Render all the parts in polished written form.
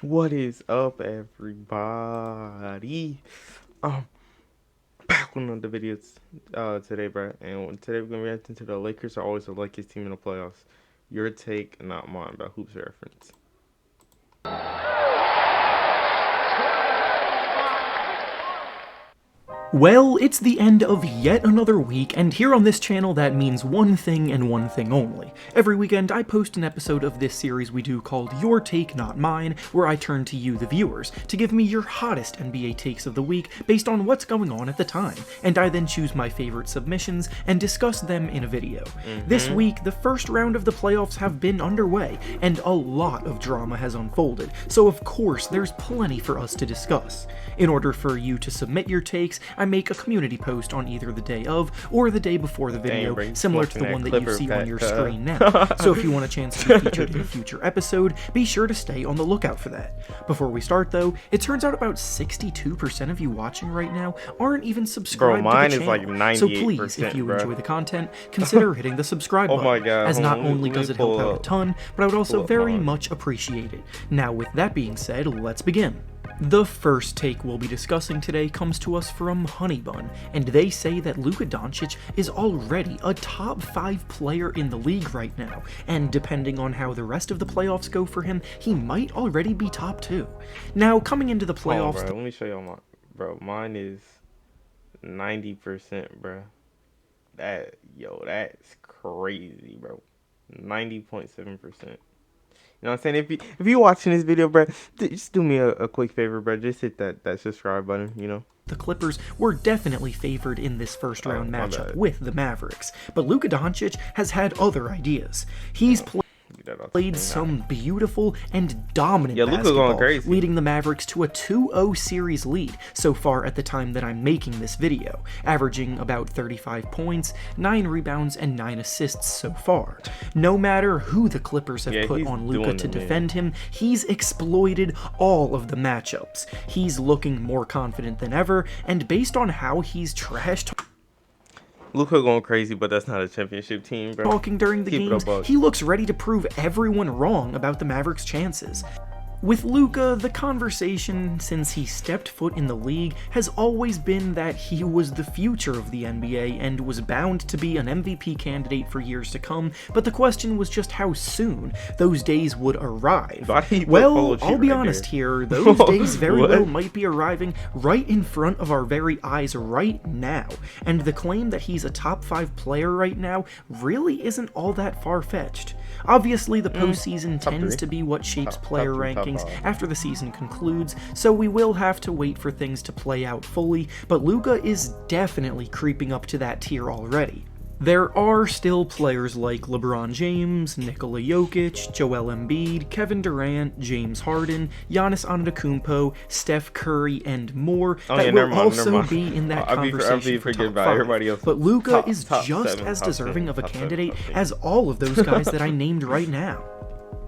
What is up, everybody? Um, Back with another videos today, bro. And today we're gonna react into the Lakers are always the luckiest team in the playoffs. Your take, not mine, about hoops reference. Well, it's the end of yet another week, and here on this channel that means one thing and one thing only. Every weekend I post an episode of this series we do called Your Take Not Mine, where I turn to you, the viewers, to give me your hottest NBA takes of the week based on what's going on at the time, and I then choose my favorite submissions and discuss them in a video. This week, the first round of the playoffs have been underway, and a lot of drama has unfolded, so of course there's plenty for us to discuss. In order for you to submit your takes, I make a community post on either the day of or the day before the video, Dang, similar to the one that you see on your screen now. So if you want a chance to be featured in a future episode, be sure to stay on the lookout for that. Before we start though, it turns out about 62% of you watching right now aren't even subscribed to the channel. Mine is like 98%, so please, if you enjoy the content, consider hitting the subscribe button, my God, as not only let does me it help pull out a up. ton, but I would also very mine. much appreciate it. Now with that being said, let's begin. The first take we'll be discussing today comes to us from Honeybun, and they say that Luka Doncic is already a top 5 player in the league right now, and depending on how the rest of the playoffs go for him, he might already be top 2. Now, coming into the playoffs... Bro, let me show y'all mine. Bro, mine is 90%, bro. That's crazy, bro. 90.7%. You know what I'm saying? If you watching this video, bro, just do me a quick favor, bro. Just hit that subscribe button, you know? The Clippers were definitely favored in this first round my matchup bad. with the Mavericks, but Luka Doncic has had other ideas. He's played some beautiful and dominant Luka basketball, going crazy, leading the Mavericks to a 2-0 series lead so far at the time that I'm making this video, averaging about 35 points, 9 rebounds, and 9 assists so far. No matter who the Clippers have put on Luka to defend him, he's exploited all of the matchups. He's looking more confident than ever, and based on how he's trashed Luka going crazy, but that's not a championship team, bro. talking during the games, he looks ready to prove everyone wrong about the Mavericks' chances. With Luka, the conversation since he stepped foot in the league has always been that he was the future of the NBA and was bound to be an MVP candidate for years to come, but the question was just how soon those days would arrive. Well, I'll be honest here, those days very well might be arriving right in front of our very eyes right now, and the claim that he's a top 5 player right now really isn't all that far-fetched. Obviously, the postseason tends to be what shapes player rankings after the season concludes, so we will have to wait for things to play out fully, but Luka is definitely creeping up to that tier already. There are still players like LeBron James, Nikola Jokic, Joel Embiid, Kevin Durant, James Harden, Giannis Antetokounmpo, Steph Curry, and more that will also be in that conversation for top 5. But Luka is just as deserving of a candidate as all of those guys that I named right now.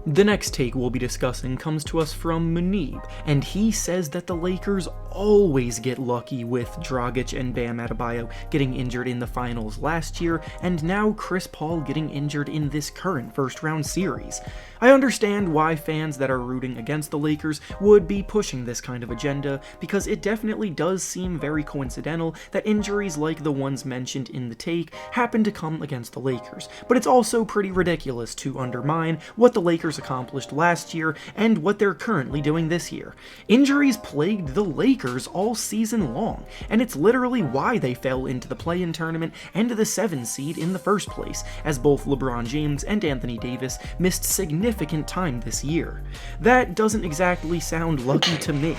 The next take we'll be discussing comes to us from Munib, and he says that the Lakers always get lucky with Dragic and Bam Adebayo getting injured in the finals last year, and now Chris Paul getting injured in this current first-round series. I understand why fans that are rooting against the Lakers would be pushing this kind of agenda, because it definitely does seem very coincidental that injuries like the ones mentioned in the take happen to come against the Lakers, but it's also pretty ridiculous to undermine what the Lakers accomplished last year and what they're currently doing this year. Injuries plagued the Lakers all season long, and it's literally why they fell into the play-in tournament and the 7 seed in the first place, as both LeBron James and Anthony Davis missed significant time this year. That doesn't exactly sound lucky to me.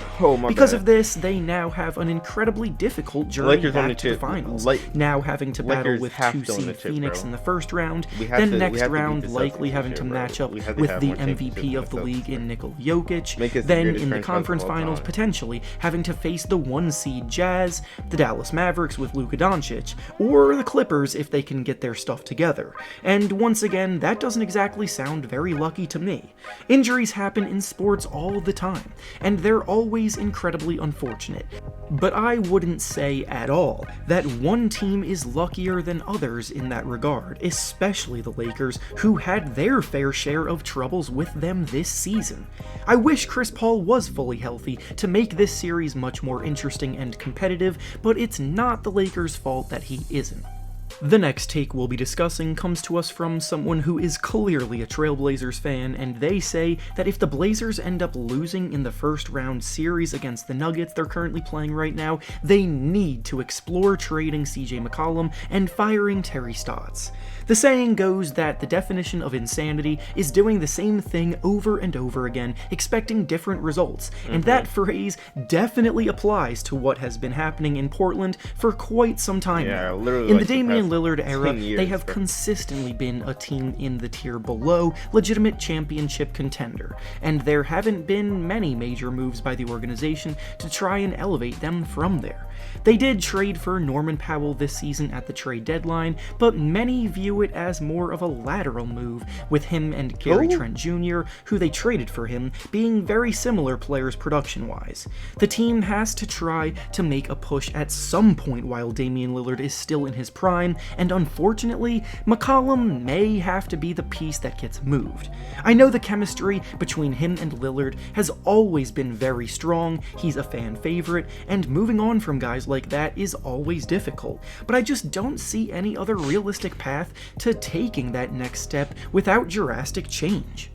Because of this, they now have an incredibly difficult journey back to the finals, now having to battle with 2-seed Phoenix in the first round, then next round likely having to match up with the MVP of the league in Nikola Jokic, then in the conference finals potentially having to face the 1-seed Jazz, the Dallas Mavericks with Luka Doncic, or the Clippers if they can get their stuff together. And once again, that doesn't exactly sound very lucky to me. Injuries happen in sports all the time, and they're always incredibly unfortunate. But I wouldn't say at all that one team is luckier than others in that regard, especially the Lakers, who had their fair share of troubles with them this season. I wish Chris Paul was fully healthy to make this series much more interesting and competitive, but it's not the Lakers' fault that he isn't. The next take we'll be discussing comes to us from someone who is clearly a Trailblazers fan, and they say that if the Blazers end up losing in the first round series against the Nuggets they're currently playing right now, they need to explore trading CJ McCollum and firing Terry Stotts. The saying goes that the definition of insanity is doing the same thing over and over again, expecting different results, and that phrase definitely applies to what has been happening in Portland for quite some time now. In the Damian Lillard era, they have consistently been a team in the tier below legitimate championship contender, and there haven't been many major moves by the organization to try and elevate them from there. They did trade for Norman Powell this season at the trade deadline, but many view it as more of a lateral move, with him and Gary Trent Jr., who they traded for him, being very similar players production-wise. The team has to try to make a push at some point while Damian Lillard is still in his prime, and unfortunately, McCollum may have to be the piece that gets moved. I know the chemistry between him and Lillard has always been very strong, he's a fan favorite, and moving on from guys like that is always difficult, but I just don't see any other realistic path to taking that next step without drastic change.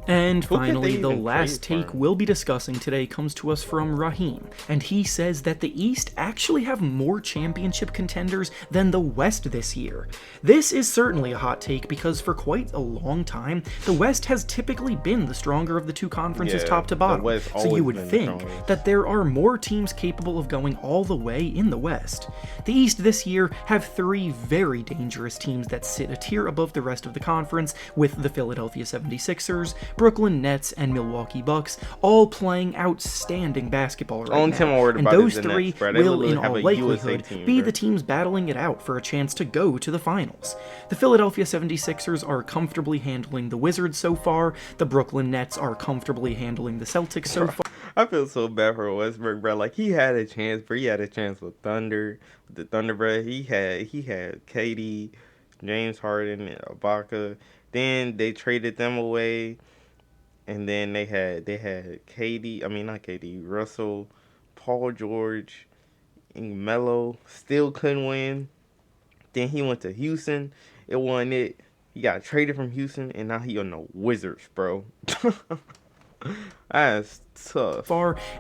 And finally, the last take we'll be discussing today comes to us from Raheem, and he says that the East actually have more championship contenders than the West this year. This is certainly a hot take because for quite a long time, the West has typically been the stronger of the two conferences top to bottom, so you would think that there are more teams capable of going all the way in the West. The East this year have three very dangerous teams that sit a tier above the rest of the conference, with the Philadelphia 76ers, Brooklyn Nets, and Milwaukee Bucks, all playing outstanding basketball right now, and those three will in all likelihood be the teams battling it out for a chance to go to the finals. The Philadelphia 76ers are comfortably handling the Wizards so far, the Brooklyn Nets are comfortably handling the Celtics so far. I feel so bad for Westbrook, bro. Like, he had a chance, bro. He had a chance with Thunder, the Thunder, bro. He had KD, James Harden, and Ibaka. Then they traded them away. And then they had KD, I mean not KD, Russell, Paul George, and Melo, still couldn't win. Then he went to Houston, it wasn't it. He got traded from Houston, and now he on the Wizards, bro. That's tough.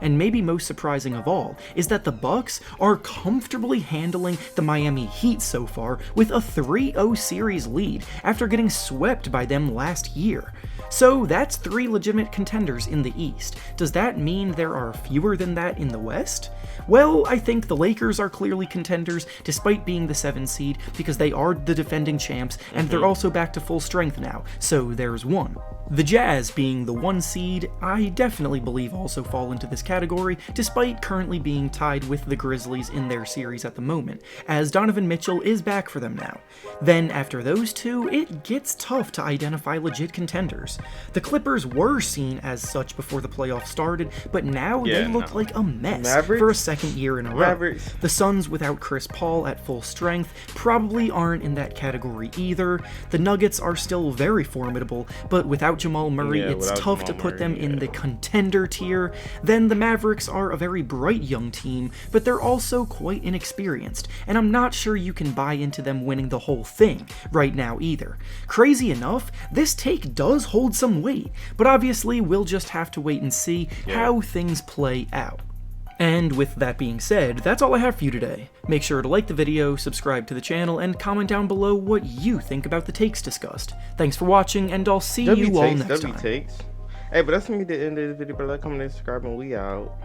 And maybe most surprising of all is that the Bucks are comfortably handling the Miami Heat so far with a 3-0 series lead after getting swept by them last year. So that's three legitimate contenders in the East. Does that mean there are fewer than that in the West? Well, I think the Lakers are clearly contenders despite being the 7 seed because they are the defending champs and they're also back to full strength now, so there's one. The Jazz, being the 1 seed, I definitely believe also fall into this category, despite currently being tied with the Grizzlies in their series at the moment, as Donovan Mitchell is back for them now. Then after those two, it gets tough to identify legit contenders. The Clippers were seen as such before the playoffs started, but now they look like a mess for a second year in a row. The Suns without Chris Paul at full strength probably aren't in that category either. The Nuggets are still very formidable, but without Jamal Murray, it's tough to put them in the contender tier. Then the Mavericks are a very bright young team, but they're also quite inexperienced, and I'm not sure you can buy into them winning the whole thing right now either. Crazy enough, this take does hold some weight, but obviously we'll just have to wait and see how things play out. And with that being said, that's all I have for you today. Make sure to like the video, subscribe to the channel, and comment down below what you think about the takes discussed. Thanks for watching, and I'll see you all next time. Hey, but that's gonna be the end of the video, but like, comment, and subscribe, and we out.